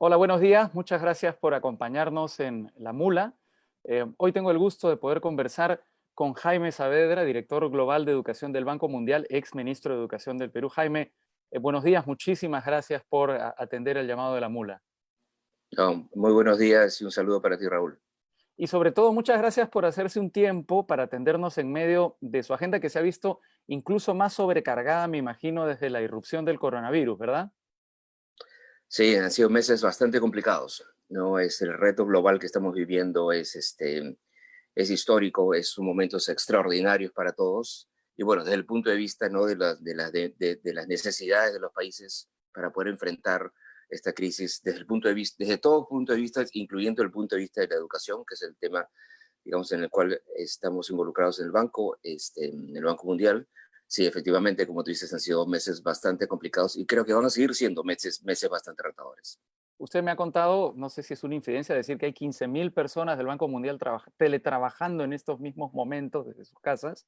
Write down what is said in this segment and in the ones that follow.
Hola, buenos días. Muchas gracias por acompañarnos en La Mula. Hoy tengo el gusto de poder conversar con Jaime Saavedra, director global de educación del Banco Mundial, ex ministro de Educación del Perú. Jaime, buenos días. Muchísimas gracias por atender el llamado de La Mula. No, muy buenos días y un saludo para ti, Raúl. Y sobre todo, muchas gracias por hacerse un tiempo para atendernos en medio de su agenda que se ha visto incluso más sobrecargada, me imagino, desde la irrupción del coronavirus, ¿verdad? Sí, han sido meses bastante complicados, ¿no? Es el reto global que estamos viviendo, es histórico, son momentos extraordinarios para todos. Y bueno, desde el punto de vista, ¿no? de las necesidades de los países para poder enfrentar esta crisis, desde el punto de vista, desde todo punto de vista, incluyendo el punto de vista de la educación, que es el tema, digamos, en el cual estamos involucrados en el banco, en el Banco Mundial. Sí, efectivamente, como tú dices, han sido meses bastante complicados y creo que van a seguir siendo meses bastante retadores. Usted me ha contado, no sé si es una infidencia decir que hay 15.000 personas del Banco Mundial teletrabajando en estos mismos momentos desde sus casas.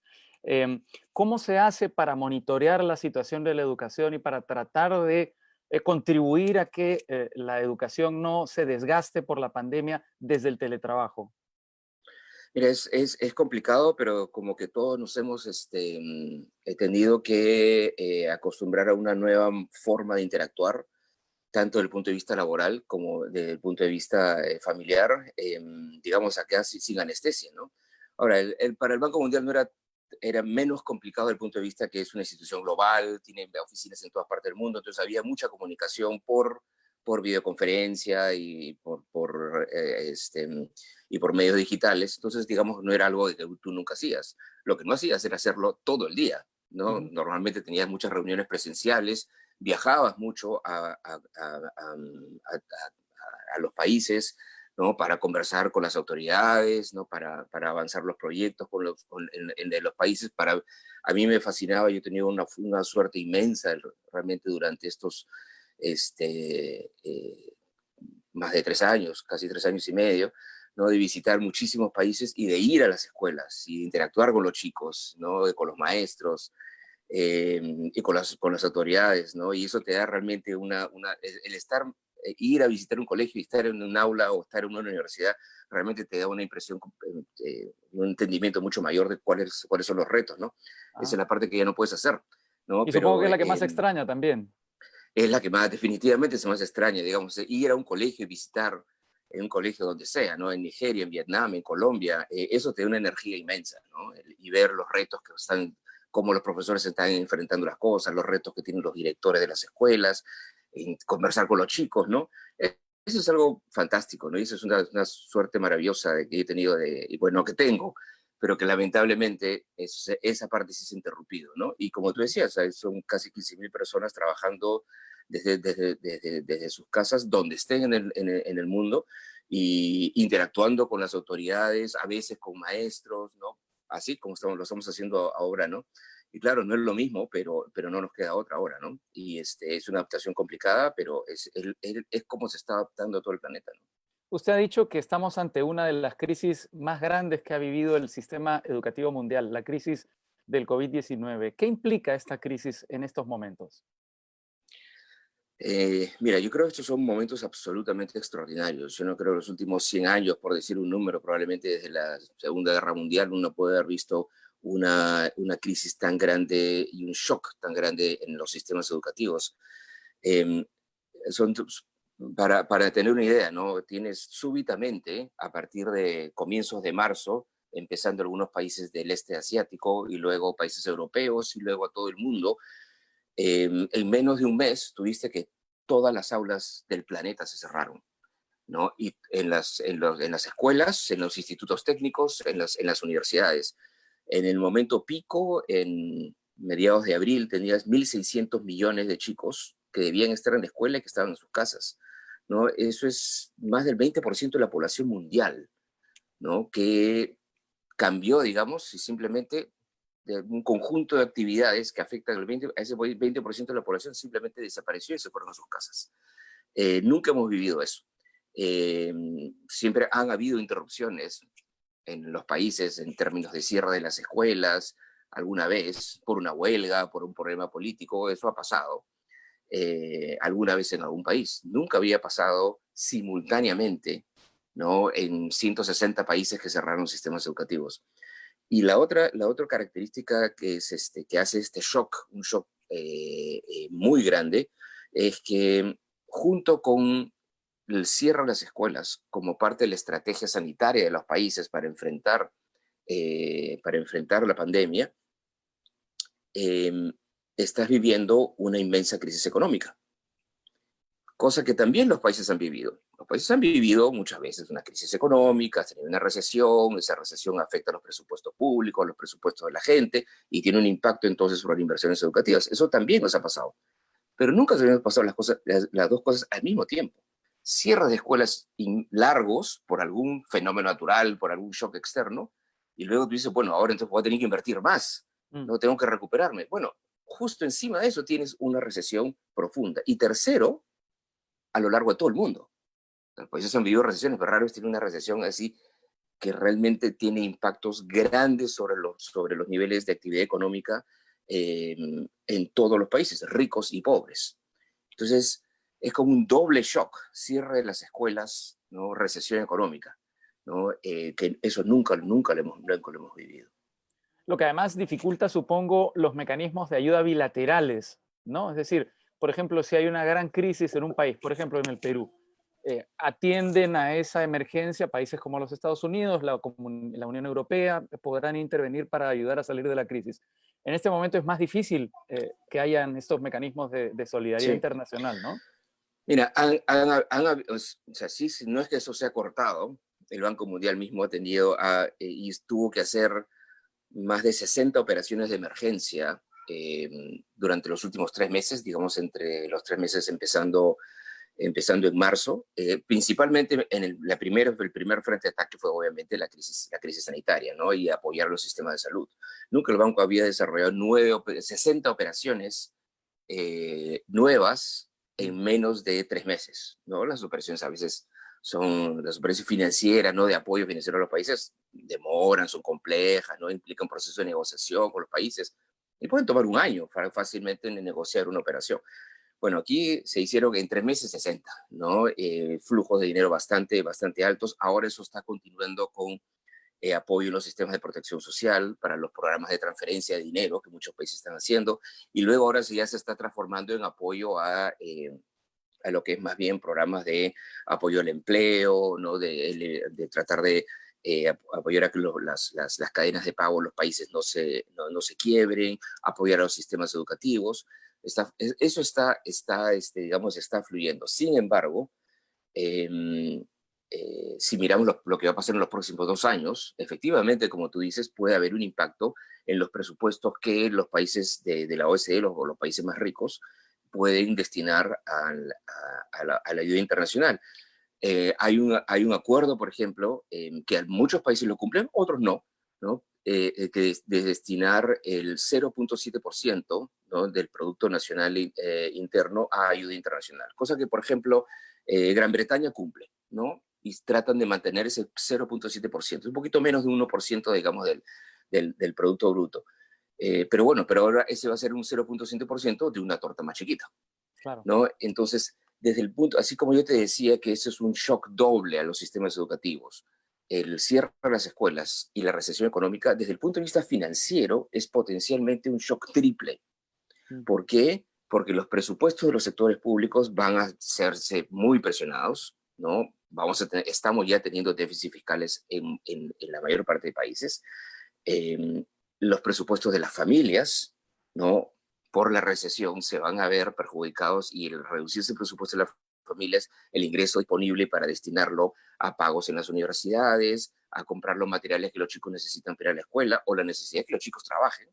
¿Cómo se hace para monitorear la situación de la educación y para tratar de contribuir a que la educación no se desgaste por la pandemia desde el teletrabajo? Mira, es complicado, pero como que todos nos hemos tenido que acostumbrar a una nueva forma de interactuar, tanto desde el punto de vista laboral como desde el punto de vista familiar, digamos acá sin anestesia, ¿no? Ahora, para el Banco Mundial no era menos complicado desde el punto de vista que es una institución global, tiene oficinas en todas partes del mundo, entonces había mucha comunicación por videoconferencia y por medios digitales, entonces digamos no era algo que tú nunca hacías. Lo que no hacías era hacerlo todo el día, ¿no? Ujú. Normalmente tenías muchas reuniones presenciales, viajabas mucho a los países, ¿no? Para conversar con las autoridades, ¿no? Para avanzar los proyectos en los países. A mí me fascinaba, yo he tenido una suerte inmensa realmente durante estos más de 3 años, casi 3 años y medio, ¿no? De visitar muchísimos países y de ir a las escuelas y de interactuar con los chicos, ¿no? Con los maestros, y con las autoridades, ¿no? Y eso te da realmente el estar, ir a visitar un colegio y estar en un aula o estar en una universidad, realmente te da una impresión, un entendimiento mucho mayor de cuáles son los retos, ¿no? Esa Ah, es la parte que ya no puedes hacer, ¿no? y supongo que Pero es la que más extraña también. es la que más definitivamente se más extraña, digamos, ir a un colegio y visitar en un colegio donde sea, ¿no? En Nigeria, en Vietnam, en Colombia, eso te da una energía inmensa, ¿no? Y ver los retos que están, cómo los profesores están enfrentando las cosas, los retos que tienen los directores de las escuelas, conversar con los chicos, ¿no? Eso es algo fantástico, ¿no? Y eso es una suerte maravillosa que he tenido, y bueno, que tengo, pero que lamentablemente esa parte sí se ha interrumpido, ¿no? Y como tú decías, son casi 15.000 personas trabajando desde sus casas, donde estén en el mundo, y interactuando con las autoridades, a veces con maestros, ¿no? Así como lo estamos haciendo ahora, ¿no? Y claro, no es lo mismo, pero no nos queda otra ahora, ¿no? Y es una adaptación complicada, pero es como se está adaptando a todo el planeta, ¿no? Usted ha dicho que estamos ante una de las crisis más grandes que ha vivido el sistema educativo mundial, la crisis del COVID-19. ¿Qué implica esta crisis en estos momentos? Mira, yo creo que estos son momentos absolutamente extraordinarios. Yo no creo que los últimos 100 años, por decir un número, probablemente desde la Segunda Guerra Mundial, uno puede haber visto una crisis tan grande y un shock tan grande en los sistemas educativos. Eh, son, para tener una idea, ¿no? Tienes súbitamente, a partir de comienzos de marzo, empezando algunos países del este asiático y luego países europeos y luego a todo el mundo, en menos de un mes tuviste que todas las aulas del planeta se cerraron, ¿no? Y en las escuelas, en los institutos técnicos, en las universidades. En el momento pico, en mediados de abril, tenías 1.600 millones de chicos que debían estar en la escuela y que estaban en sus casas, ¿no? Eso es más del 20% de la población mundial, ¿no? Que cambió, digamos, y simplemente de un conjunto de actividades que afectan a ese 20% de la población simplemente desapareció y se fueron a sus casas. Nunca hemos vivido eso. Eh, Siempre han habido interrupciones en los países en términos de cierre de las escuelas, alguna vez por una huelga, por un problema político, eso ha pasado. alguna vez en algún país. Nunca había pasado simultáneamente, ¿no? En 160 países que cerraron sistemas educativos. Y la otra característica que hace este shock, un shock muy grande, es que junto con el cierre de las escuelas como parte de la estrategia sanitaria de los países para enfrentar la pandemia, eh, estás viviendo una inmensa crisis económica, cosa que también los países han vivido. Los países han vivido muchas veces una crisis económica, han tenido una recesión, esa recesión afecta a los presupuestos públicos, los presupuestos de la gente, y tiene un impacto entonces sobre las inversiones educativas. Eso también nos ha pasado. Pero nunca se habían pasado las dos cosas al mismo tiempo. Cierre de escuelas largos por algún fenómeno natural, por algún shock externo, y luego tú dices, bueno, ahora entonces voy a tener que invertir más, Mm. no tengo que recuperarme. Bueno, justo encima de eso tienes una recesión profunda. Y tercero, a lo largo de todo el mundo. Los países han vivido recesiones, pero raro es tener una recesión así que realmente tiene impactos grandes sobre los niveles de actividad económica en todos los países, ricos y pobres. Entonces, es como un doble shock, cierre de las escuelas, ¿no? Recesión económica, ¿no? Que eso nunca lo hemos vivido. Lo que además dificulta, supongo, los mecanismos de ayuda bilaterales, ¿no? Es decir, por ejemplo, si hay una gran crisis en un país, por ejemplo, en el Perú, atienden a esa emergencia países como los Estados Unidos, la Unión Europea, podrán intervenir para ayudar a salir de la crisis. En este momento es más difícil que hayan estos mecanismos de solidaridad Sí. internacional, ¿no? Mira, o sea, sí, no es que eso sea cortado, el Banco Mundial mismo ha tenido y tuvo que hacer más de 60 operaciones de emergencia durante los últimos 3 meses, digamos, entre los 3 meses empezando en marzo. Principalmente el primer frente de ataque fue obviamente la crisis sanitaria, ¿no? Y apoyar los sistemas de salud. Nunca el banco había desarrollado 60 operaciones nuevas en menos de 3 meses, ¿no? Las operaciones a veces las operaciones financieras, ¿no? De apoyo financiero a los países demoran, son complejas, ¿no? Implican procesos de negociación con los países y pueden tomar un año fácilmente en negociar una operación. Bueno, aquí se hicieron en 3 meses 60, ¿no? Flujos de dinero bastante altos. Ahora eso está continuando con apoyo en los sistemas de protección social, para los programas de transferencia de dinero que muchos países están haciendo, y luego ahora sí ya se está transformando en apoyo a lo que es más bien programas de apoyo al empleo, ¿no? De tratar de apoyar a que las cadenas de pago en los países no se quiebren, apoyar a los sistemas educativos. Eso digamos, está fluyendo. Sin embargo, eh, si miramos lo que va a pasar en los próximos 2 años, efectivamente, como tú dices, puede haber un impacto en los presupuestos que los países de la OSCE, los países más ricos, pueden destinar a la ayuda internacional. Hay un acuerdo, por ejemplo, que muchos países lo cumplen, otros no, ¿no? Que de destinar el 0,7%, ¿no? Del Producto Nacional Interno a ayuda internacional, cosa que, por ejemplo, Gran Bretaña cumple, ¿no? Y tratan de mantener ese 0,7%, un poquito menos de 1%, digamos, del Producto Bruto. Pero bueno, pero ahora ese va a ser un 0,7% de una torta más chiquita, Claro. ¿no? Entonces, desde el punto, así como yo te decía que eso es un shock doble a los sistemas educativos, el cierre de las escuelas y la recesión económica, desde el punto de vista financiero, es potencialmente un shock triple. Mm. ¿Por qué? Porque los presupuestos de los sectores públicos van a hacerse muy presionados, ¿no? Estamos ya teniendo déficits fiscales en la mayor parte de países. Eh, los presupuestos de las familias, ¿no? Por la recesión se van a ver perjudicados, y el reducirse el presupuesto de las familias, el ingreso disponible para destinarlo a pagos en las universidades, a comprar los materiales que los chicos necesitan para ir a la escuela, o la necesidad de que los chicos trabajen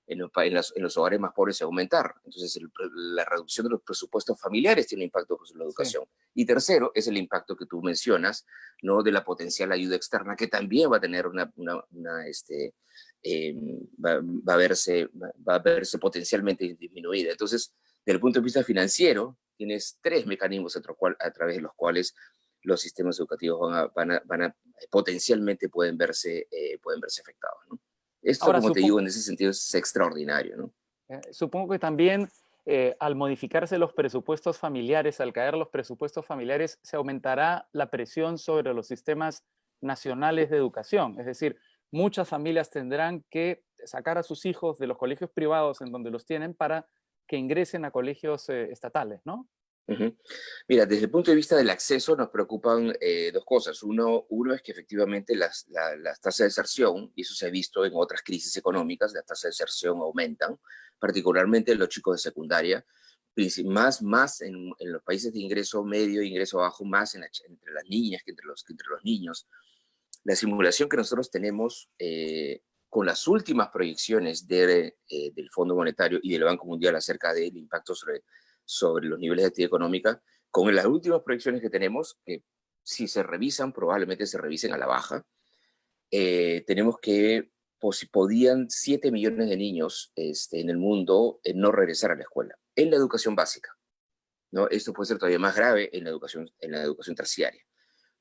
en los hogares más pobres, a aumentar. Entonces, la reducción de los presupuestos familiares tiene un impacto sobre la Sí. educación. Y tercero, es el impacto que tú mencionas, ¿no? De la potencial ayuda externa, que también va a tener va a verse potencialmente disminuida. Entonces, desde el punto de vista financiero, tienes tres mecanismos a través de los cuales los sistemas educativos potencialmente pueden verse afectados, ¿no? Esto, Ahora, como te digo, en ese sentido es extraordinario, ¿no? supongo que también al modificarse los presupuestos familiares, al caer los presupuestos familiares, se aumentará la presión sobre los sistemas nacionales de educación. Es decir, muchas familias tendrán que sacar a sus hijos de los colegios privados en donde los tienen para que ingresen a colegios estatales, ¿no? Ujú. Mira, desde el punto de vista del acceso nos preocupan dos cosas. Uno es que efectivamente las tasas de deserción, y eso se ha visto en otras crisis económicas, las tasas de deserción aumentan, particularmente en los chicos de secundaria, más en los países de ingreso medio e ingreso bajo, más entre las niñas que entre los niños. La simulación que nosotros tenemos con las últimas proyecciones del Fondo Monetario y del Banco Mundial acerca del impacto sobre los niveles de actividad económica, con las últimas proyecciones que tenemos, que si se revisan, probablemente se revisen a la baja, tenemos que podían 7 millones de niños en el mundo no regresar a la escuela, en la educación básica, ¿no? Esto puede ser todavía más grave en la educación terciaria,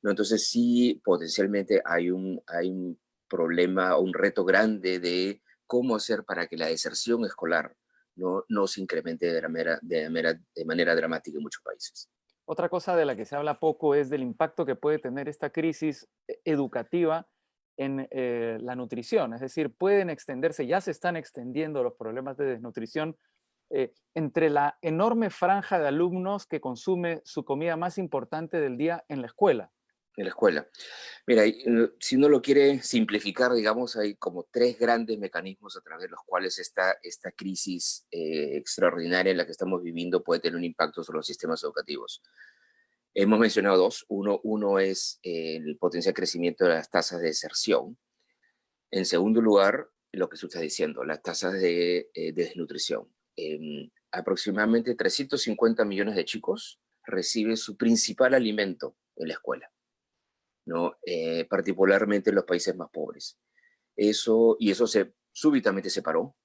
¿no? Entonces sí, potencialmente hay un problema, un reto grande de cómo hacer para que la deserción escolar no se incremente de manera dramática en muchos países. Otra cosa de la que se habla poco es del impacto que puede tener esta crisis educativa en la nutrición. Es decir, pueden extenderse, ya se están extendiendo los problemas de desnutrición entre la enorme franja de alumnos que consume su comida más importante del día en la escuela. En la escuela. Mira, si uno lo quiere simplificar, digamos, hay como tres grandes mecanismos a través de los cuales esta crisis extraordinaria en la que estamos viviendo puede tener un impacto sobre los sistemas educativos. Hemos mencionado dos. Uno es el potencial crecimiento de las tasas de deserción. En segundo lugar, lo que usted está diciendo, las tasas de desnutrición. Aproximadamente 350 millones de chicos reciben su principal alimento en la escuela, ¿no? Particularmente en los países más pobres. Eso súbitamente se paró.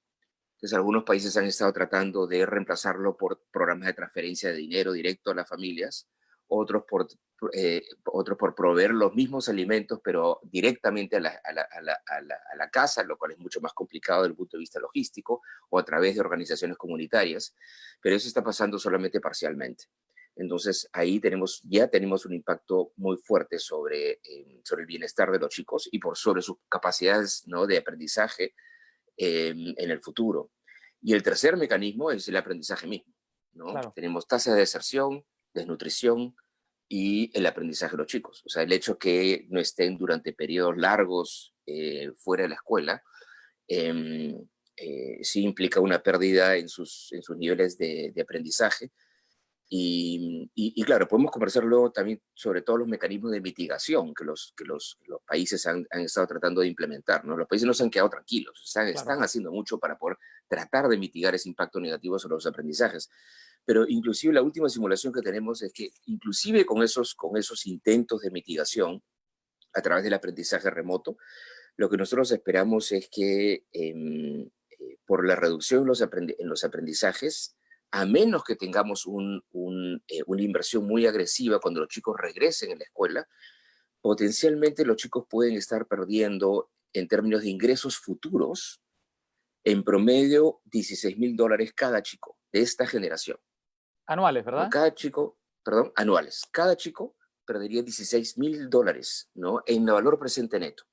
Entonces, algunos países han estado tratando de reemplazarlo por programas de transferencia de dinero directo a las familias, otros por, otros por proveer los mismos alimentos, pero directamente a la casa, lo cual es mucho más complicado desde el punto de vista logístico, o a través de organizaciones comunitarias, pero eso está pasando solamente parcialmente. Entonces, ahí ya tenemos un impacto muy fuerte sobre el bienestar de los chicos y sobre sus capacidades, ¿no?, de aprendizaje en el futuro. Y el tercer mecanismo es el aprendizaje mismo, ¿no? Claro. Tenemos tasas de deserción, desnutrición y el aprendizaje de los chicos. O sea, el hecho que no estén durante periodos largos fuera de la escuela eh, sí implica una pérdida en sus niveles de aprendizaje. Y claro, podemos conversar luego también sobre todos los mecanismos de mitigación que los países han estado tratando de implementar, ¿no? Los países no se han quedado tranquilos, Claro. están haciendo mucho para poder tratar de mitigar ese impacto negativo sobre los aprendizajes. Pero inclusive la última simulación que tenemos es que inclusive con esos intentos de mitigación a través del aprendizaje remoto, lo que nosotros esperamos es que por la reducción en los aprendizajes, a menos que tengamos una inversión muy agresiva cuando los chicos regresen a la escuela, potencialmente los chicos pueden estar perdiendo en términos de ingresos futuros, en promedio, $16,000 cada chico de esta generación, Anuales, ¿no? ¿verdad? Cada chico, perdón, anuales. Cada chico perdería $16,000, ¿no?, en el valor presente neto,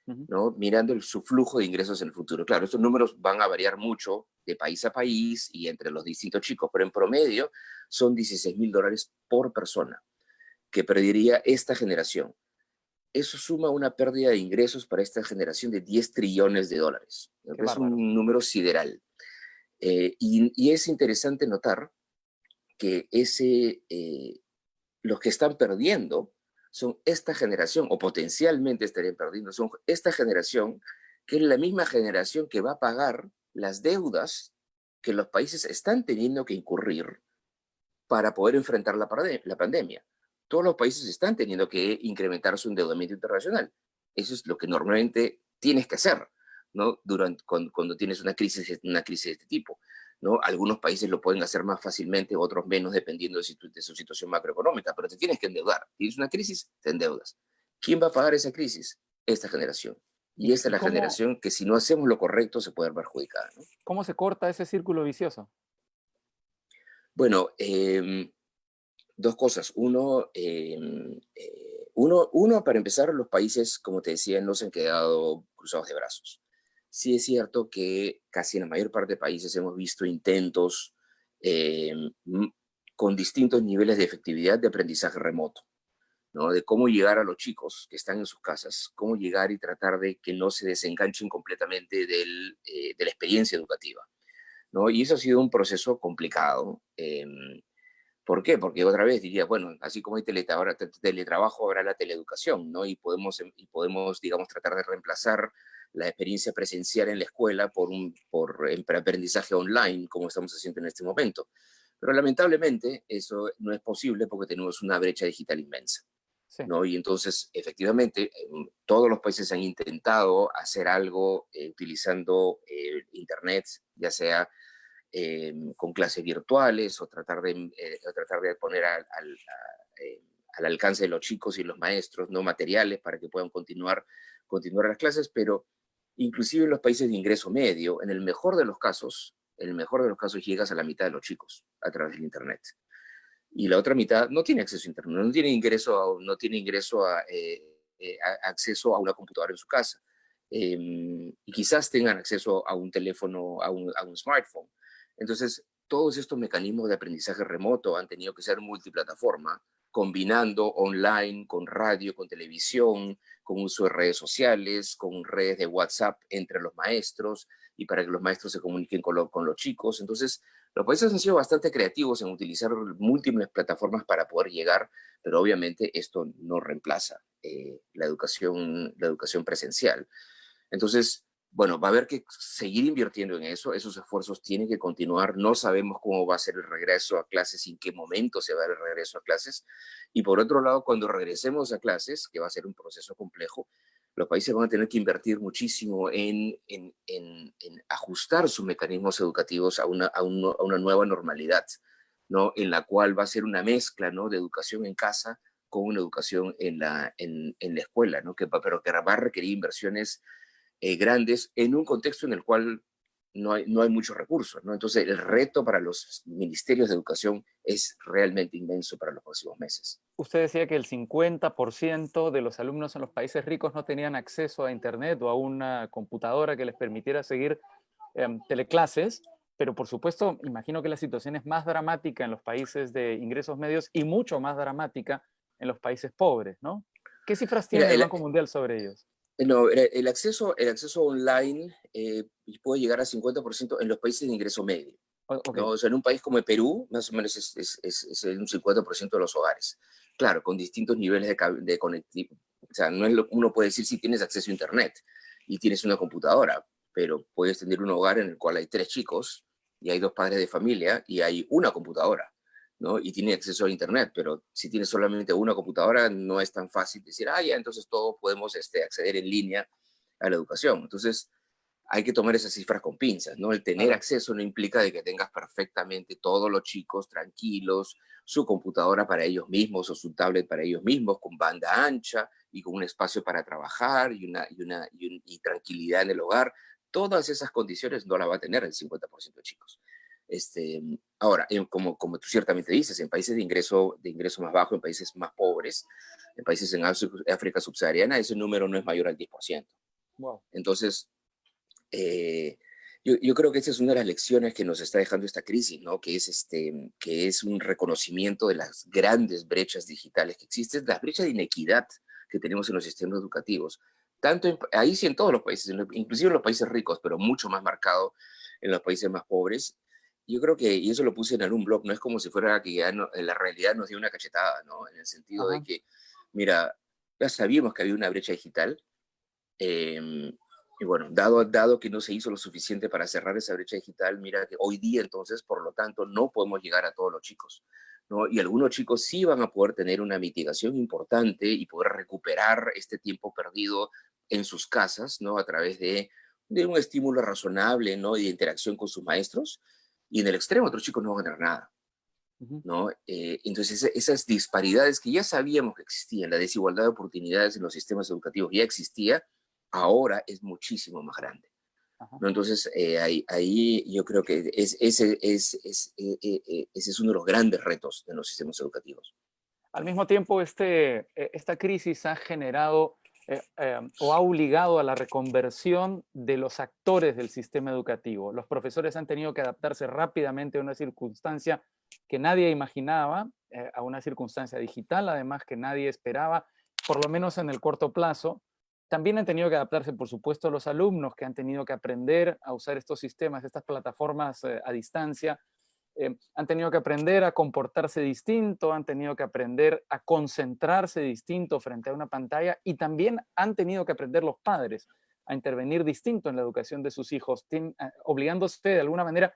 Ujú. ¿no?, mirando su flujo de ingresos en el futuro. Claro, estos números van a variar mucho de país a país y entre los distintos chicos, pero en promedio son $16,000 por persona que perdería esta generación. Eso suma una pérdida de ingresos para esta generación de $10 trillones, ¿no?, Qué que es bárbaro. un número sideral. Y es interesante notar que los que están perdiendo son esta generación, o potencialmente estarían perdiendo, son esta generación, que es la misma generación que va a pagar las deudas que los países están teniendo que incurrir para poder enfrentar la pandemia. Todos los países están teniendo que incrementar su endeudamiento internacional. Eso es lo que normalmente tienes que hacer, ¿no?, cuando tienes una crisis de este tipo, ¿no? Algunos países lo pueden hacer más fácilmente, otros menos, dependiendo de su situación macroeconómica, pero te tienes que endeudar. Tienes una crisis, te endeudas. ¿Quién va a pagar esa crisis? Esta generación. Y esta es Y la generación que, si no hacemos lo correcto, se puede ver perjudicada, ¿no? cómo se corta ese círculo vicioso? Bueno, dos cosas. Uno, para empezar, los países, como te decía, no se han quedado cruzados de brazos. Sí es cierto que casi en la mayor parte de países hemos visto intentos eh, m- con distintos niveles de efectividad de aprendizaje remoto, ¿no? De cómo llegar a los chicos que están en sus casas, cómo llegar y tratar de que no se desenganchen completamente de la experiencia educativa, ¿no? Y eso ha sido un proceso complicado. ¿Por qué? Porque otra vez diría, bueno, así como hay teletrabajo, habrá la teleeducación, ¿no? Y podemos, digamos, tratar de reemplazar la experiencia presencial en la escuela por aprendizaje online, como estamos haciendo en este momento. Pero lamentablemente eso no es posible porque tenemos una brecha digital inmensa, Sí. ¿no? Y entonces, efectivamente, todos los países han intentado hacer algo utilizando Internet, ya sea con clases virtuales o tratar de poner al alcance de los chicos y los maestros no materiales para que puedan continuar las clases, pero inclusive en los países de ingreso medio, en el mejor de los casos llegas a la mitad de los chicos a través del Internet. Y la otra mitad no tiene acceso a Internet, no tiene acceso a una computadora en su casa. Y quizás tengan acceso a un teléfono, a un smartphone. Entonces, todos estos mecanismos de aprendizaje remoto han tenido que ser multiplataforma, combinando online con radio, con televisión, con uso de redes sociales, con redes de WhatsApp entre los maestros y para que los maestros se comuniquen con los chicos. Entonces, los países han sido bastante creativos en utilizar múltiples plataformas para poder llegar, pero obviamente esto no reemplaza la educación presencial. Entonces, bueno, va a haber que seguir invirtiendo en eso, esos esfuerzos tienen que continuar, no sabemos cómo va a ser el regreso a clases, en qué momento se va a dar el regreso a clases, y por otro lado, cuando regresemos a clases, que va a ser un proceso complejo, los países van a tener que invertir muchísimo en ajustar sus mecanismos educativos a una nueva normalidad, ¿no? En la cual va a ser una mezcla, ¿no? De educación en casa con una educación en la escuela, ¿no? Pero que va a requerir inversiones grandes en un contexto en el cual no hay muchos recursos, ¿no? Entonces, el reto para los ministerios de educación es realmente inmenso para los próximos meses. Usted decía que el 50% de los alumnos en los países ricos no tenían acceso a Internet o a una computadora que les permitiera seguir teleclases, pero por supuesto, imagino que la situación es más dramática en los países de ingresos medios y mucho más dramática en los países pobres, ¿no? ¿Qué cifras Mira, tiene el Banco Mundial sobre ellos? no, el acceso online puede llegar a 50% en los países de ingreso medio, Ok, ¿no? O sea, en un país como Perú, más o menos es un 50% de los hogares. Claro, con distintos niveles de conectividad. O sea, no es lo que uno puede decir si tienes acceso a Internet y tienes una computadora, pero puedes tener un hogar en el cual hay 3 chicos y hay 2 padres de familia y hay una computadora, ¿no? Y tiene acceso a Internet, pero si tienes solamente una computadora, no es tan fácil decir, ya, entonces todos podemos acceder en línea a la educación. Entonces, hay que tomar esas cifras con pinzas, ¿no? El tener claro. acceso no implica de que tengas perfectamente todos los chicos tranquilos, su computadora para ellos mismos o su tablet para ellos mismos, con banda ancha y con un espacio para trabajar y tranquilidad en el hogar. Todas esas condiciones no las va a tener el 50% de chicos. Ahora, como tú ciertamente dices, en países de ingreso más bajo, en países más pobres, en países en África subsahariana, ese número no es mayor al 10%. Wow. Entonces, eh, yo creo que esa es una de las lecciones que nos está dejando esta crisis, ¿no? Que es un reconocimiento de las grandes brechas digitales que existen, las brechas de inequidad que tenemos en los sistemas educativos. Ahí sí en todos los países, inclusive en los países ricos, pero mucho más marcado en los países más pobres. Yo creo que, y eso lo puse en algún blog, no es como si fuera que ya en la realidad nos dio una cachetada, ¿no? En el sentido de Ajá. que, mira, ya sabíamos que había una brecha digital, eh, y bueno, dado que no se hizo lo suficiente para cerrar esa brecha digital, mira que hoy día entonces, por lo tanto, no podemos llegar a todos los chicos, ¿no? Y algunos chicos sí van a poder tener una mitigación importante y poder recuperar este tiempo perdido en sus casas, ¿no? A través de un estímulo razonable, ¿no? Y de interacción con sus maestros. Y en el extremo, otros chicos no van a ganar nada, Ujú. ¿no? Entonces, esas disparidades que ya sabíamos que existían, la desigualdad de oportunidades en los sistemas educativos ya existía, ahora es muchísimo más grande. Ajá. ¿no? Entonces, ahí yo creo que ese es uno de los grandes retos de los sistemas educativos. Al mismo tiempo, esta crisis ha generado o ha obligado a la reconversión de los actores del sistema educativo. Los profesores han tenido que adaptarse rápidamente a una circunstancia que nadie imaginaba, a una circunstancia digital, además que nadie esperaba, por lo menos en el corto plazo. También han tenido que adaptarse, por supuesto, los alumnos que han tenido que aprender a usar estos sistemas, estas plataformas a distancia, han tenido que aprender a comportarse distinto, han tenido que aprender a concentrarse distinto frente a una pantalla y también han tenido que aprender los padres a intervenir distinto en la educación de sus hijos, obligándose de alguna manera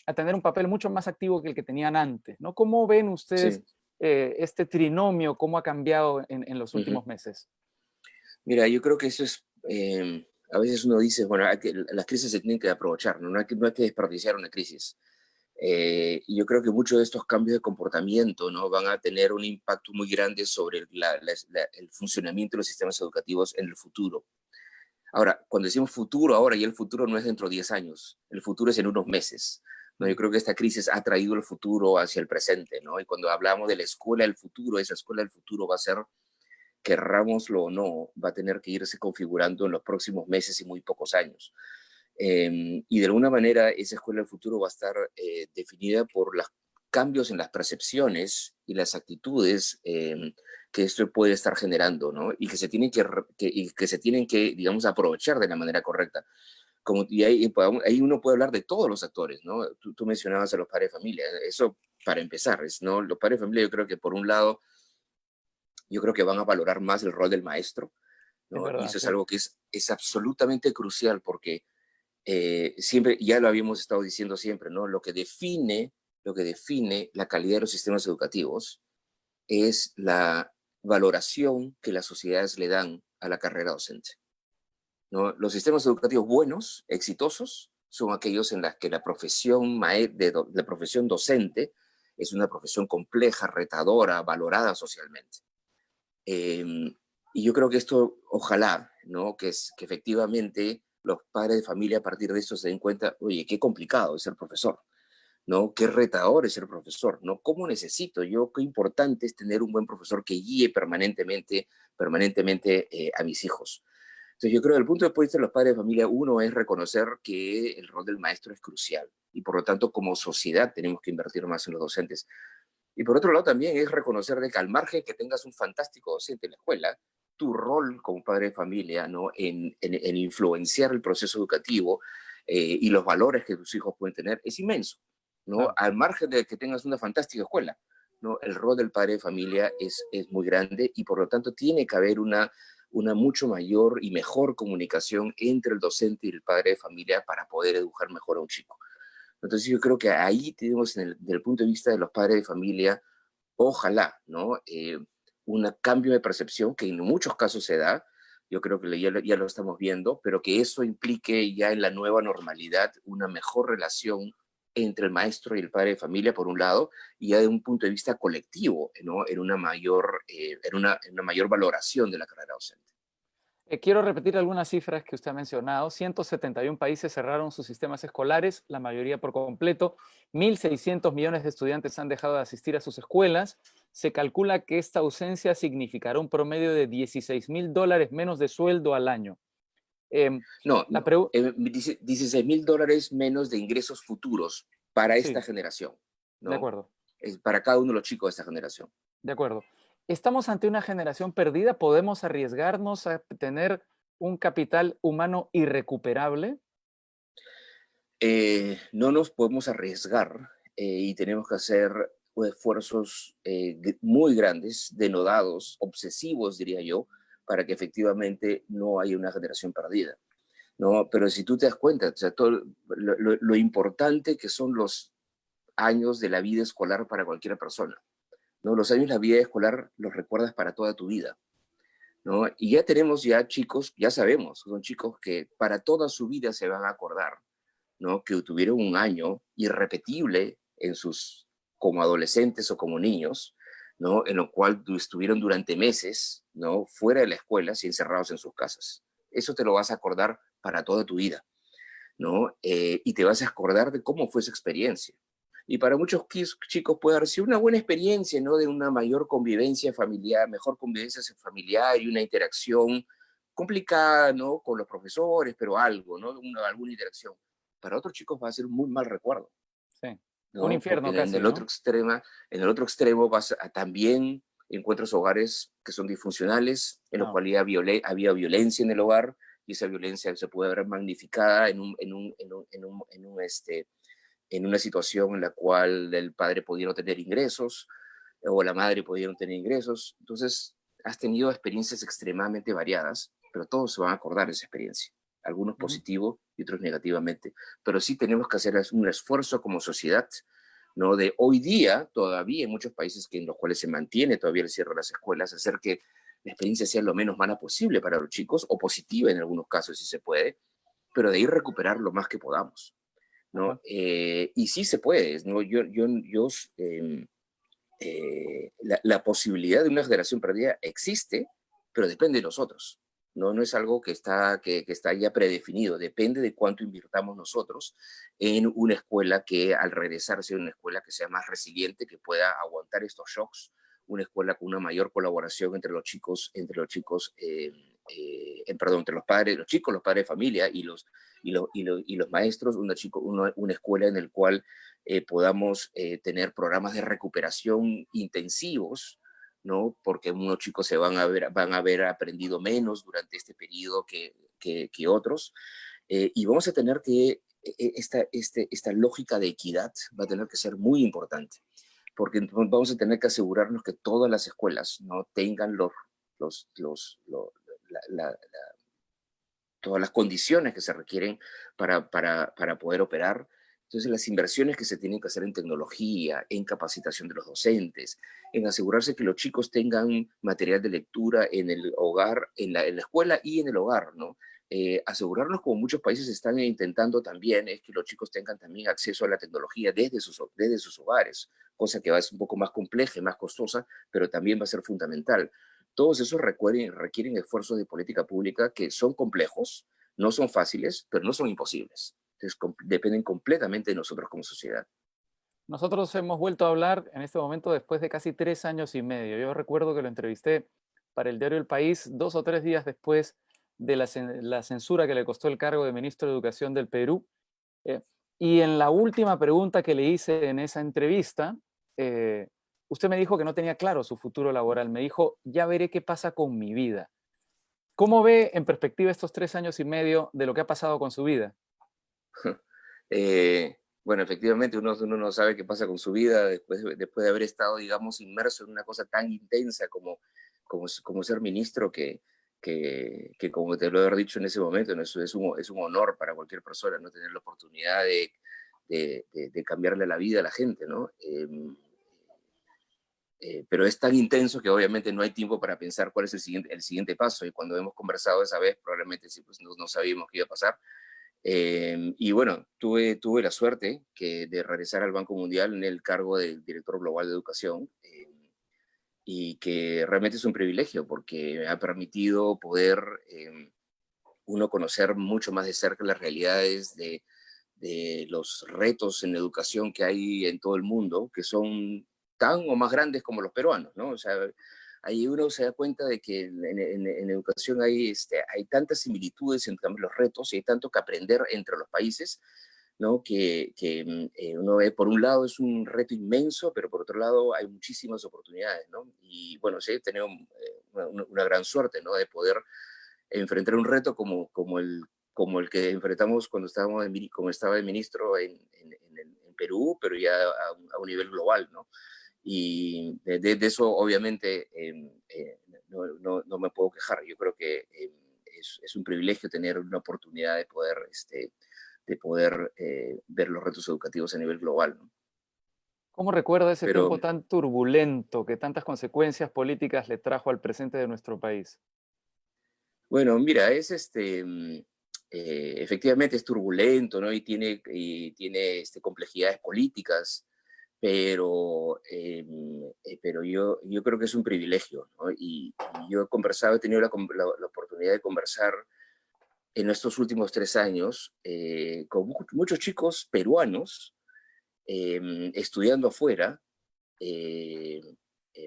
a tener un papel mucho más activo que el que tenían antes, ¿no? ¿Cómo ven ustedes Sí. este trinomio, cómo ha cambiado en los Ujú. últimos meses? Mira, yo creo que eso es, a veces uno dice, bueno, las crisis se tienen que aprovechar, ¿no? No hay que desperdiciar una crisis. Y yo creo que muchos de estos cambios de comportamiento, ¿no? Van a tener un impacto muy grande sobre el funcionamiento de los sistemas educativos en el futuro. Ahora, cuando decimos futuro ahora, y el futuro no es dentro de 10 años, el futuro es en unos meses, ¿no? Yo Mm. creo que esta crisis ha traído el futuro hacia el presente, ¿no? Y cuando hablamos de la escuela del futuro, esa escuela del futuro va a ser, querrámoslo o no, va a tener que irse configurando en los próximos meses y muy pocos años. Y de alguna manera esa escuela del futuro va a estar definida por los cambios en las percepciones y las actitudes que esto puede estar generando, ¿no? Y que se tienen que se tienen que, digamos, aprovechar de la manera correcta. Y ahí uno puede hablar de todos los actores, ¿no? Tú mencionabas a los padres de familia, eso para empezar, ¿no? Los padres de familia yo creo que por un lado, yo creo que van a valorar más el rol del maestro, Es ¿no? Y verdad, eso es sí. algo que es absolutamente crucial porque siempre, ya lo habíamos estado diciendo siempre, ¿no? Lo que define la calidad de los sistemas educativos es la valoración que las sociedades le dan a la carrera docente, ¿no? Los sistemas educativos buenos, exitosos, son aquellos en los que la profesión docente es una profesión compleja, retadora, valorada socialmente. Eh, y yo creo que esto, ojalá, ¿no? Que efectivamente los padres de familia a partir de esto se den cuenta, oye, qué complicado es ser profesor, ¿no? Qué retador es ser profesor, ¿no? ¿Cómo necesito yo? Qué importante es tener un buen profesor que guíe permanentemente a mis hijos. Entonces yo creo que desde el punto de vista de los padres de familia, uno es reconocer que el rol del maestro es crucial y por lo tanto como sociedad tenemos que invertir más en los docentes. Y por otro lado también es reconocer de que al margen que tengas un fantástico docente en la escuela, tu rol como padre de familia, ¿no? En influenciar el proceso educativo y los valores que tus hijos pueden tener es inmenso, ¿no? Claro. Al margen de que tengas una fantástica escuela, ¿no? El rol del padre de familia es muy grande y por lo tanto tiene que haber una mucho mayor y mejor comunicación entre el docente y el padre de familia para poder educar mejor a un chico. Entonces yo creo que ahí tenemos, desde el punto de vista de los padres de familia, ojalá, ¿no? Un cambio de percepción que en muchos casos se da, yo creo que ya lo estamos viendo, pero que eso implique ya en la nueva normalidad una mejor relación entre el maestro y el padre de familia, por un lado, y ya de un punto de vista colectivo, ¿no? En una mayor valoración de la carrera docente. Quiero repetir algunas cifras que usted ha mencionado. 171 países cerraron sus sistemas escolares, la mayoría por completo. 1.600 millones de estudiantes han dejado de asistir a sus escuelas. Se calcula que esta ausencia significará un promedio de $16,000 menos de sueldo al año. Em, No, la no, pregu- dice $16,000 menos de ingresos futuros para esta sí, generación, de ¿no? acuerdo, Es para cada uno de los chicos de esta generación. de acuerdo. ¿Estamos ante una generación perdida? ¿Podemos arriesgarnos a tener un capital humano irrecuperable? No nos podemos arriesgar y tenemos que hacer esfuerzos muy grandes, denodados, obsesivos, diría yo, para que efectivamente no haya una generación perdida, ¿no? Pero si tú te das cuenta, o sea, todo lo importante que son los años de la vida escolar para cualquier persona, ¿no? Los años de la vida escolar los recuerdas para toda tu vida, ¿no? Y ya tenemos ya chicos, ya sabemos, son chicos que para toda su vida se van a acordar, ¿no? Que tuvieron un año irrepetible como adolescentes o como niños, ¿no? En lo cual estuvieron durante meses, ¿no? Fuera de la escuela, y encerrados en sus casas. Eso te lo vas a acordar para toda tu vida. ¿no? Y te vas a acordar de cómo fue esa experiencia. Y para muchos chicos puede haber sido una buena experiencia, ¿no? De una mayor convivencia familiar, mejor convivencia familiar y una interacción complicada, ¿no? Con los profesores, pero algo, ¿no? Alguna interacción. Para otros chicos va a ser un muy mal recuerdo, Sí. Un ¿no? Porque infierno casi, ¿no? en el otro extremo también encuentras hogares que son disfuncionales, en los Ah, cuales había violencia en el hogar, y esa violencia se puede ver magnificada en una situación en la cual el padre podía no tener ingresos o la madre podía no tener ingresos. Entonces, has tenido experiencias extremadamente variadas, pero todos se van a acordar de esa experiencia. Algunos ujú. positivo y otros negativamente. Pero sí tenemos que hacer un esfuerzo como sociedad, ¿no? De hoy día, todavía en muchos países en los cuales se mantiene todavía el cierre de las escuelas, hacer que la experiencia sea lo menos mala posible para los chicos, o positiva en algunos casos si se puede, pero de ahí recuperar lo más que podamos, ¿no? Ajá. Y sí se puede, ¿no? La posibilidad de una generación perdida existe, pero depende de nosotros. No, no es algo que está ya predefinido, depende de cuánto invirtamos nosotros en una escuela que al regresar sea una escuela que sea más resiliente, que pueda aguantar estos shocks, una escuela con una mayor colaboración entre los padres, los chicos, los padres de familia y los maestros, una escuela en el cual podamos tener programas de recuperación intensivos, ¿no? Porque unos chicos van a haber aprendido menos durante este periodo que otros, y vamos a tener que, esta lógica de equidad va a tener que ser muy importante, porque vamos a tener que asegurarnos que todas las escuelas, ¿no? Tengan los, los, lo- la, todas las condiciones que se requieren para poder operar. Entonces, las inversiones que se tienen que hacer en tecnología, en capacitación de los docentes, en asegurarse que los chicos tengan material de lectura en el hogar, en la escuela y en el hogar, ¿no? Asegurarnos, como muchos países están intentando también, es que los chicos tengan también acceso a la tecnología desde sus hogares, cosa que va a ser un poco más compleja y más costosa, pero también va a ser fundamental. Todos esos requieren esfuerzos de política pública que son complejos, no son fáciles, pero no son imposibles. Entonces, dependen completamente de nosotros como sociedad. Nosotros hemos vuelto a hablar en este momento después de casi 3 años y medio. Yo recuerdo que lo entrevisté para el diario El País 2 o 3 días después de la censura que le costó el cargo de ministro de Educación del Perú. Eh, y en la última pregunta que le hice en esa entrevista, eh, usted me dijo que no tenía claro su futuro laboral. Me dijo, ya veré qué pasa con mi vida. ¿Cómo ve en perspectiva estos 3 años y medio de lo que ha pasado con su vida? Bueno, efectivamente, uno no sabe qué pasa con su vida después de haber estado, digamos, inmerso en una cosa tan intensa como ser ministro, que como te lo he dicho en ese momento, ¿no? Eso es un honor para cualquier persona, ¿no? Tener la oportunidad de cambiarle la vida a la gente, ¿no? Pero es tan intenso que obviamente no hay tiempo para pensar cuál es el siguiente paso. Y cuando hemos conversado esa vez, probablemente sí, pues no sabíamos qué iba a pasar. Y bueno, tuve la suerte de regresar al Banco Mundial en el cargo de director global de educación, y que realmente es un privilegio porque me ha permitido poder uno conocer mucho más de cerca las realidades de los retos en educación que hay en todo el mundo, que son tan o más grandes como los peruanos, ¿no? O sea, ahí uno se da cuenta de que en educación hay tantas similitudes entre los retos y hay tanto que aprender entre los países, ¿no? Que uno ve, por un lado es un reto inmenso, pero por otro lado hay muchísimas oportunidades, ¿no? Y bueno, sí, he tenido una gran suerte, ¿no? De poder enfrentar un reto como el que enfrentamos como estaba de ministro en Perú, pero ya a un nivel global, ¿no? Y de eso obviamente no me puedo quejar. Yo creo que es un privilegio tener una oportunidad de poder ver los retos educativos a nivel global, ¿no? ¿Cómo recuerda ese Pero tiempo tan turbulento que tantas consecuencias políticas le trajo al presente de nuestro país? bueno, mira, efectivamente es turbulento, ¿no? Y tiene complejidades políticas, pero yo creo que es un privilegio, ¿no? Y yo he conversado, he tenido la oportunidad de conversar en estos últimos 3 años con muchos chicos peruanos estudiando afuera, eh,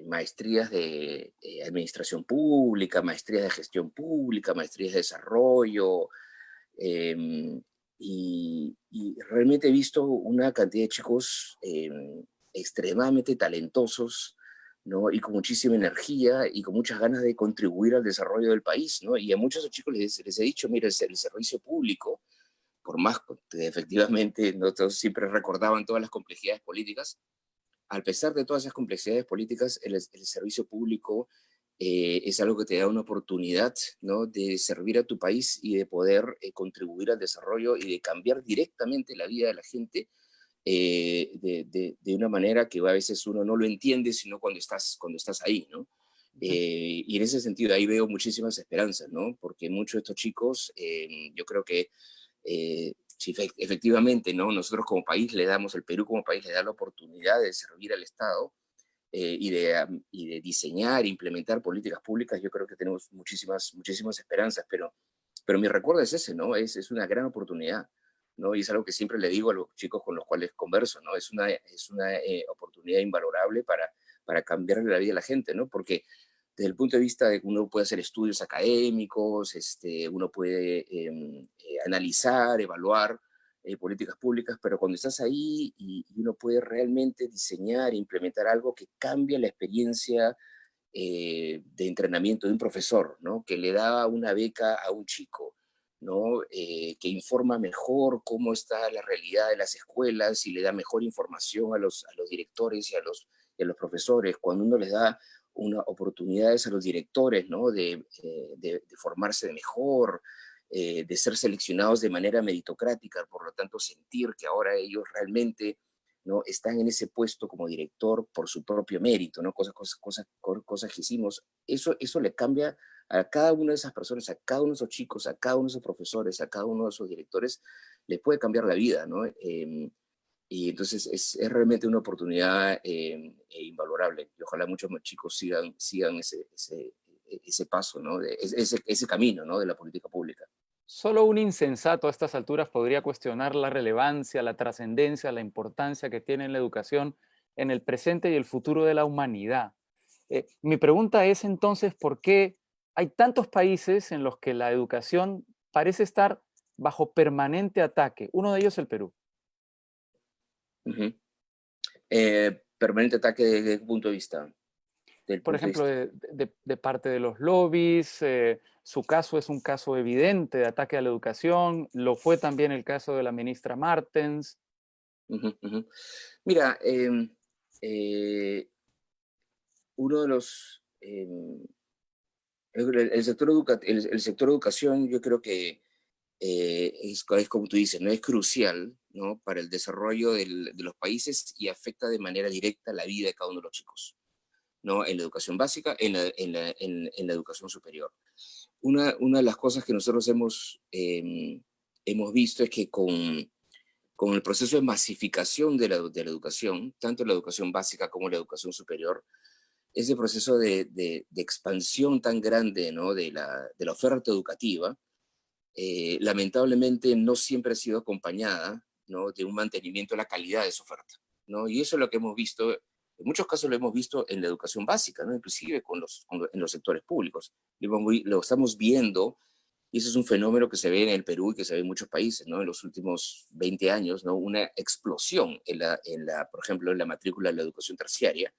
maestrías de administración pública, maestrías de gestión pública, maestrías de desarrollo, y realmente he visto una cantidad de chicos extremadamente talentosos, ¿no? Y con muchísima energía y con muchas ganas de contribuir al desarrollo del país, ¿no? Y a muchos de esos chicos les he dicho, mira, el servicio público, por más que efectivamente no todos siempre recordaban todas las complejidades políticas, a pesar de todas esas complejidades políticas, el servicio público es algo que te da una oportunidad, ¿no? De servir a tu país y de poder contribuir al desarrollo y de cambiar directamente la vida de la gente de una manera que a veces uno no lo entiende, sino cuando estás ahí, ¿no? Ujú. Y en ese sentido ahí veo muchísimas esperanzas, ¿no? Porque muchos de estos chicos, yo creo que si efectivamente, ¿no? Nosotros como país le damos, el Perú como país le da la oportunidad de servir al Estado y de diseñar e implementar políticas públicas, yo creo que tenemos muchísimas esperanzas, pero mi recuerdo es ese, ¿no? Es una gran oportunidad, ¿no? Y es algo que siempre le digo a los chicos con los cuales converso, ¿no? Es una oportunidad invalorable para cambiar la vida de la gente, ¿no? Porque desde el punto de vista de que uno puede hacer estudios académicos, uno puede analizar, evaluar políticas públicas, pero cuando estás ahí y uno puede realmente diseñar e implementar algo que cambia la experiencia de entrenamiento de un profesor, ¿no? Que le da una beca a un chico, ¿no? Que informa mejor cómo está la realidad de las escuelas y le da mejor información a los directores y a los profesores, cuando uno les da una oportunidades a los directores, ¿no? De formarse de mejor, de ser seleccionados de manera meritocrática, por lo tanto sentir que ahora ellos realmente, ¿no? Están en ese puesto como director por su propio mérito, ¿no? Cosas que hicimos. Eso le cambia a cada una de esas personas, a cada uno de esos chicos, a cada uno de esos profesores, a cada uno de esos directores, les puede cambiar la vida, ¿no? Y entonces es realmente una oportunidad invalorable. Y ojalá muchos más chicos sigan ese paso, ¿no? Ese camino, ¿no? De la política pública. Solo un insensato a estas alturas podría cuestionar la relevancia, la trascendencia, la importancia que tiene la educación en el presente y el futuro de la humanidad. Mi pregunta es entonces, ¿por qué hay tantos países en los que la educación parece estar bajo permanente ataque? Uno de ellos el Perú. Ujú. Permanente ataque ¿desde qué punto de vista? Del Por punto de ejemplo, vista. de parte de los lobbies. Su caso es un caso evidente de ataque a la educación. Lo fue también el caso de la ministra Martens. Ujú, ujú. Mira, uno de los el sector educación, yo creo que es como tú dices, no es crucial, ¿no? Para el desarrollo de los países y afecta de manera directa la vida de cada uno de los chicos, ¿no? En la educación básica, en la educación superior. Una de las cosas que nosotros hemos visto es que con el proceso de masificación de la educación, tanto la educación básica como la educación superior, ese proceso de expansión tan grande, ¿no? De la oferta educativa, lamentablemente no siempre ha sido acompañada, ¿no? De un mantenimiento de la calidad de esa oferta, ¿no? Y eso es lo que hemos visto, en muchos casos lo hemos visto en la educación básica, ¿no? Inclusive en los sectores públicos. Lo estamos viendo, y eso es un fenómeno que se ve en el Perú y que se ve en muchos países, ¿no? En los últimos 20 años, ¿no? Una explosión por ejemplo, en la matrícula de la educación terciaria,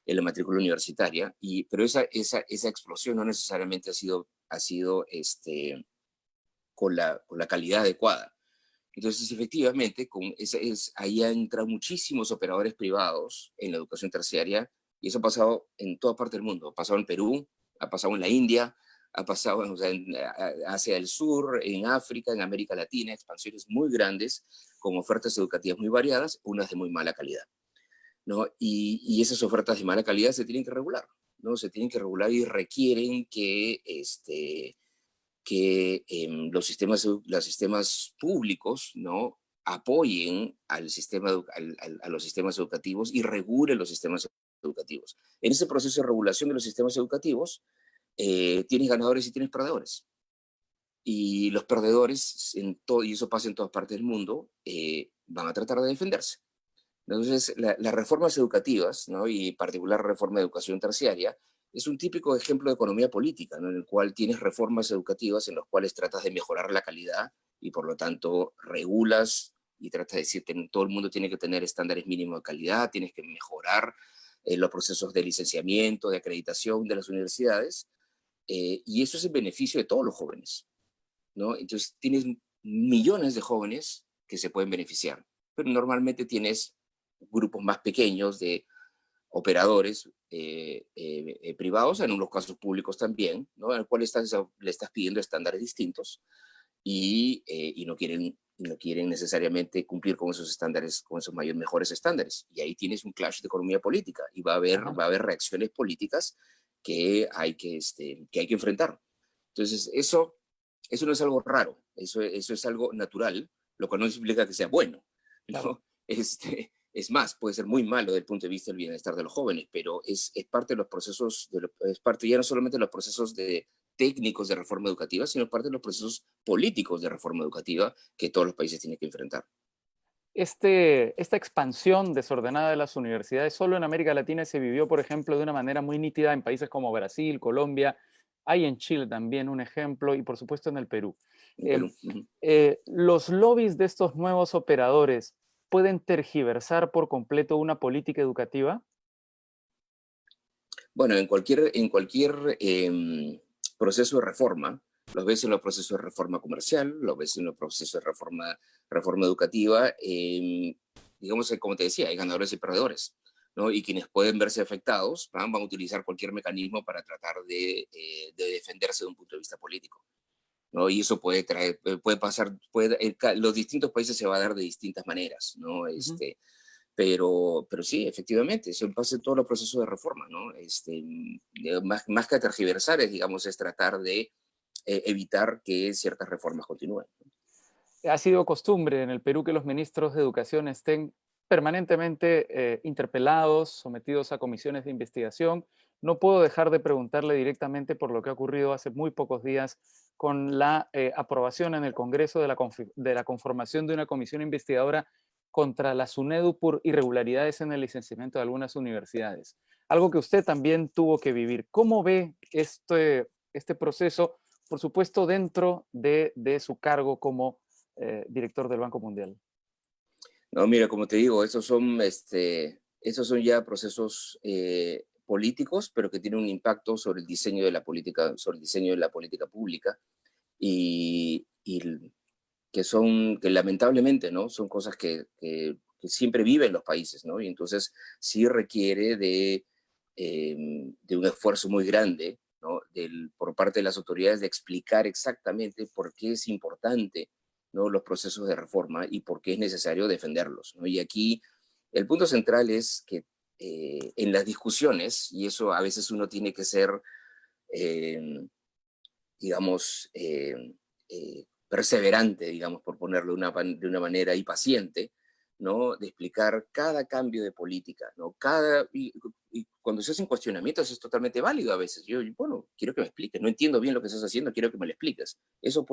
en la matrícula universitaria, pero esa explosión no necesariamente ha sido con la calidad adecuada. Entonces, efectivamente, ahí han entrado muchísimos operadores privados en la educación terciaria y eso ha pasado en toda parte del mundo. Ha pasado en Perú, ha pasado en la India, ha pasado o sea, en Asia del Sur, en África, en América Latina, expansiones muy grandes con ofertas educativas muy variadas, unas de muy mala calidad, ¿no? Y esas ofertas de mala calidad se tienen que regular, ¿no? Se tienen que regular y requieren que los sistemas públicos, ¿no? Apoyen a los sistemas educativos y regulen los sistemas educativos. En ese proceso de regulación de los sistemas educativos, tienes ganadores y tienes perdedores. y los perdedores, y eso pasa en todas partes del mundo, van a tratar de defenderse. Entonces, las reformas educativas, ¿no? Y en particular la reforma de educación terciaria, es un típico ejemplo de economía política, ¿no? En el cual tienes reformas educativas en las cuales tratas de mejorar la calidad y por lo tanto regulas y tratas de decir que todo el mundo tiene que tener estándares mínimos de calidad, tienes que mejorar los procesos de licenciamiento, de acreditación de las universidades, y eso es en beneficio de todos los jóvenes, ¿no? Entonces tienes millones de jóvenes que se pueden beneficiar, pero normalmente tienes grupos más pequeños de operadores privados, en unos casos públicos también, ¿no? En el cual le estás pidiendo estándares distintos y no quieren necesariamente cumplir con esos estándares, con esos mejores estándares. Y ahí tienes un clash de economía política y Ajá. va a haber reacciones políticas que hay que enfrentar. Entonces, eso no es algo raro, eso es algo natural, lo cual no implica que sea bueno, Claro. ¿no? Es más, puede ser muy malo desde el punto de vista del bienestar de los jóvenes, pero es parte de los procesos, es parte ya no solamente de los procesos técnicos de reforma educativa, sino parte de los procesos políticos de reforma educativa que todos los países tienen que enfrentar. Esta expansión desordenada de las universidades solo en América Latina se vivió, por ejemplo, de una manera muy nítida en países como Brasil, Colombia, hay en Chile también un ejemplo y por supuesto en el Perú. En Em, Perú. Ujú. los lobbies de estos nuevos operadores pueden tergiversar por completo una política educativa. Bueno, en cualquier proceso de reforma, los ves en los procesos de reforma comercial, los ves en los procesos de reforma educativa, digamos, como te decía, hay ganadores y perdedores, ¿no? Y quienes pueden verse afectados van a utilizar cualquier mecanismo para tratar de defenderse de un punto de vista político, ¿no? Y eso puede pasar, los distintos países se va a dar de distintas maneras, ¿no? Ujú. Pero sí, efectivamente, eso pasa en todos los procesos de reforma, ¿no? Más que tergiversar, digamos, es tratar de evitar que ciertas reformas continúen. Ha sido costumbre en el Perú que los ministros de educación estén permanentemente interpelados, sometidos a comisiones de investigación. No puedo dejar de preguntarle directamente por lo que ha ocurrido hace muy pocos días con la aprobación en el Congreso de la conformación de una comisión investigadora contra la SUNEDU por irregularidades en el licenciamiento de algunas universidades. Algo que usted también tuvo que vivir. ¿Cómo ve este proceso, por supuesto, dentro de su cargo como director del Banco Mundial? No, mira, como te digo, esos son ya procesos políticos, pero que tienen un impacto sobre el diseño de la política, sobre el diseño de la política pública y que lamentablemente, ¿no? Son cosas que siempre viven los países, ¿no? Y entonces sí requiere de un esfuerzo muy grande, ¿no? Por parte de las autoridades de explicar exactamente por qué es importante, ¿no? Los procesos de reforma y por qué es necesario defenderlos, ¿no? Y aquí el punto central es que en las discusiones, y eso a veces uno tiene que ser, eh, digamos, perseverante, digamos, por ponerlo de una manera, y paciente, ¿no? De explicar cada cambio de política, ¿no? Y cuando se hacen cuestionamientos es totalmente válido a veces. Bueno, quiero que me expliques, no entiendo bien lo que estás haciendo, quiero que me lo expliques. Eso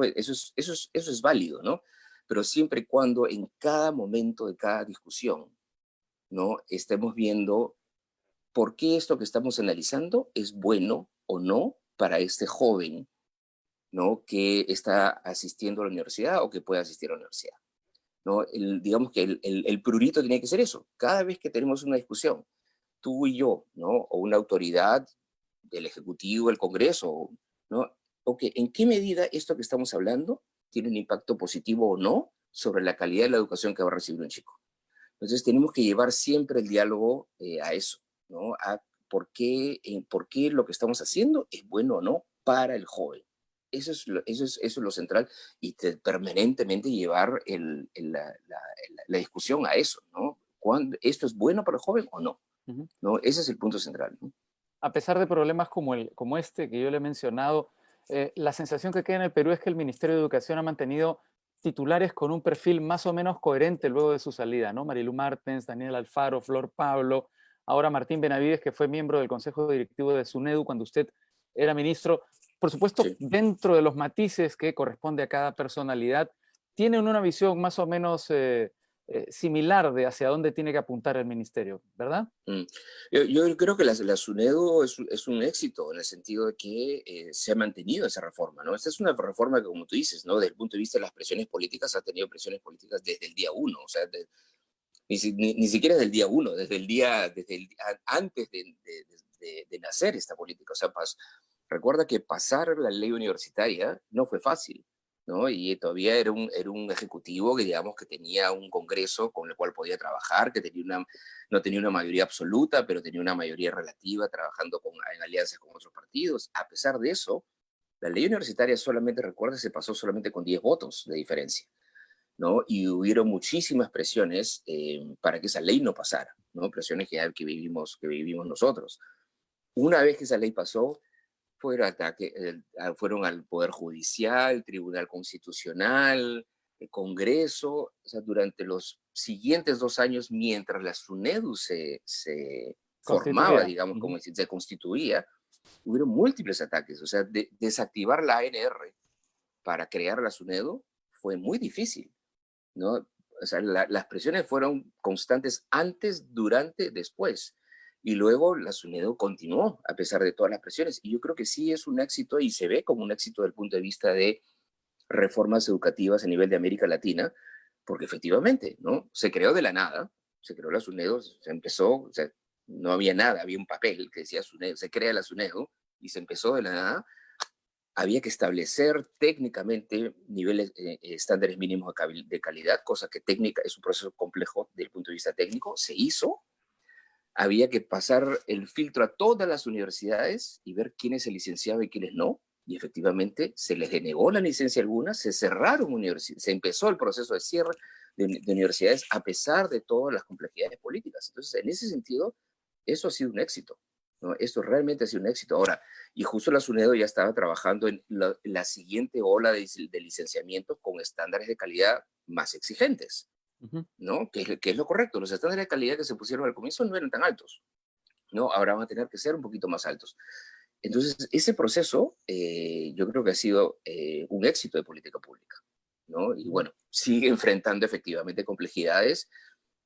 es válido, ¿no? Pero siempre y cuando en cada momento de cada discusión, ¿no? Estemos viendo por qué esto que estamos analizando es bueno o no para este joven, ¿no? Que está asistiendo a la universidad o que puede asistir a la universidad, ¿no? Digamos que el prurito tiene que ser eso. Cada vez que tenemos una discusión, tú y yo, ¿no? O una autoridad del Ejecutivo, el Congreso, ¿no? Ok, ¿en qué medida esto que estamos hablando tiene un impacto positivo o no sobre la calidad de la educación que va a recibir un chico? Entonces tenemos que llevar siempre el diálogo a eso, ¿no? A por qué lo que estamos haciendo es bueno o no para el joven. Eso es lo central y permanentemente llevar la discusión a eso, ¿no? ¿Esto es bueno para el joven o no? Ujú. ¿No? Ese es el punto central, ¿no? A pesar de problemas como este que yo le he mencionado, la sensación que queda en el Perú es que el Ministerio de Educación ha mantenido titulares con un perfil más o menos coherente luego de su salida, ¿no? Marilu Martens, Daniel Alfaro, Flor Pablo, ahora Martín Benavides, que fue miembro del Consejo Directivo de SUNEDU cuando usted era ministro. por supuesto, Sí. dentro de los matices que corresponde a cada personalidad, tienen una visión más o menos similar de hacia dónde tiene que apuntar el ministerio, ¿verdad? Mm. Yo creo que la SUNEDU es un éxito en el sentido de que se ha mantenido esa reforma, ¿no? Esta es una reforma que, como tú dices, ¿no? Desde el punto de vista de las presiones políticas, ha tenido presiones políticas desde el día uno, o sea, ni siquiera desde el día uno, antes de nacer esta política. O sea, recuerda que pasar la ley universitaria no fue fácil, ¿no? Y todavía era un ejecutivo que, digamos, que tenía un congreso con el cual podía trabajar, que no tenía una mayoría absoluta, pero tenía una mayoría relativa, trabajando en alianzas con otros partidos. A pesar de eso, la ley universitaria solamente, recuerda, se pasó solamente con 10 votos de diferencia, ¿no? Y hubieron muchísimas presiones para que esa ley no pasara, ¿no? Presiones que vivimos nosotros. Una vez que esa ley pasó, fueron al Poder Judicial, Tribunal Constitucional, el Congreso. O sea, durante los siguientes 2 años, mientras la SUNEDU se formaba, Constituida. digamos, Ujú. como se constituía, hubieron múltiples ataques. O sea, desactivar la ANR para crear la SUNEDU fue muy difícil, ¿no? O sea, las presiones fueron constantes antes, durante, después. Y luego la SUNEDU continuó a pesar de todas las presiones. Y yo creo que sí es un éxito y se ve como un éxito desde el punto de vista de reformas educativas a nivel de América Latina, porque efectivamente, ¿no? Se creó de la nada, se creó la SUNEDU, se empezó, o sea, no había nada, había un papel que decía SUNEDU, se crea la SUNEDU y se empezó de la nada. Había que establecer técnicamente niveles, estándares mínimos de calidad, cosa que técnica es un proceso complejo desde el punto de vista técnico. Se hizo. Había que pasar el filtro a todas las universidades y ver quiénes se licenciaban y quiénes no. Y efectivamente se les denegó la licencia a algunas, se cerraron universidades, se empezó el proceso de cierre de universidades a pesar de todas las complejidades políticas. Entonces, en ese sentido, eso ha sido un éxito, ¿no? Esto realmente ha sido un éxito. Ahora, y justo la SUNEDO ya estaba trabajando en la siguiente ola de licenciamiento con estándares de calidad más exigentes, Ujú. ¿no? Que es lo correcto. Los estándares de calidad que se pusieron al comienzo no eran tan altos, ¿no? Ahora van a tener que ser un poquito más altos. Entonces, ese proceso yo creo que ha sido un éxito de política pública, ¿no? Y Ujú. bueno, sigue enfrentando efectivamente complejidades,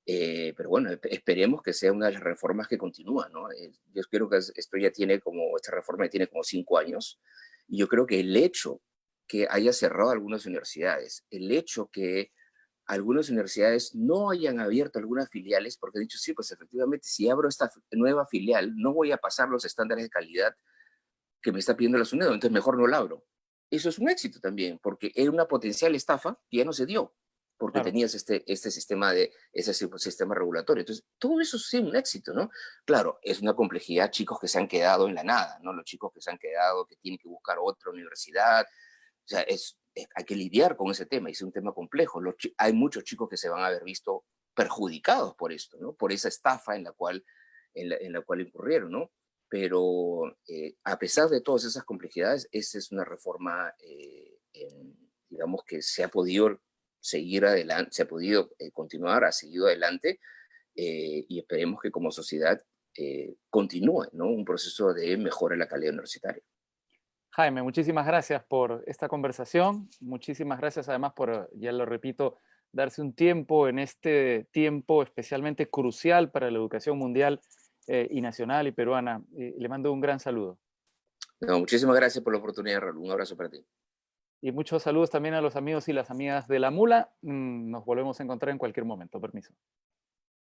pero bueno, esperemos que sea una de las reformas que continúa, ¿no? Yo creo que esta reforma ya tiene como 5 años, y yo creo que el hecho que haya cerrado algunas universidades, el hecho que algunas universidades no hayan abierto algunas filiales, porque han dicho, sí, pues efectivamente, si abro esta nueva filial, no voy a pasar los estándares de calidad que me está pidiendo la SUNEDO, entonces mejor no la abro. Eso es un éxito también, porque era una potencial estafa que ya no se dio, porque Claro. tenías ese sistema regulatorio. Entonces, todo eso sí es un éxito, ¿no? Claro, es una complejidad, chicos que se han quedado en la nada, ¿no? Los chicos que se han quedado, que tienen que buscar otra universidad. O sea, hay que lidiar con ese tema, y es un tema complejo. Hay muchos chicos que se van a haber visto perjudicados por esto, ¿no? Por esa estafa en la cual incurrieron, ¿no? Pero a pesar de todas esas complejidades, esa es una reforma, digamos, que se ha podido seguir adelante, se ha podido continuar, ha seguido adelante, y esperemos que como sociedad continúe, ¿no? Un proceso de mejora en la calidad universitaria. Jaime, muchísimas gracias por esta conversación. Muchísimas gracias además por, ya lo repito, darse un tiempo en este tiempo especialmente crucial para la educación mundial y nacional y peruana. Le mando un gran saludo. No, muchísimas gracias por la oportunidad, Raúl. Un abrazo para ti. Y muchos saludos también a los amigos y las amigas de la Mula. Nos volvemos a encontrar en cualquier momento. Permiso.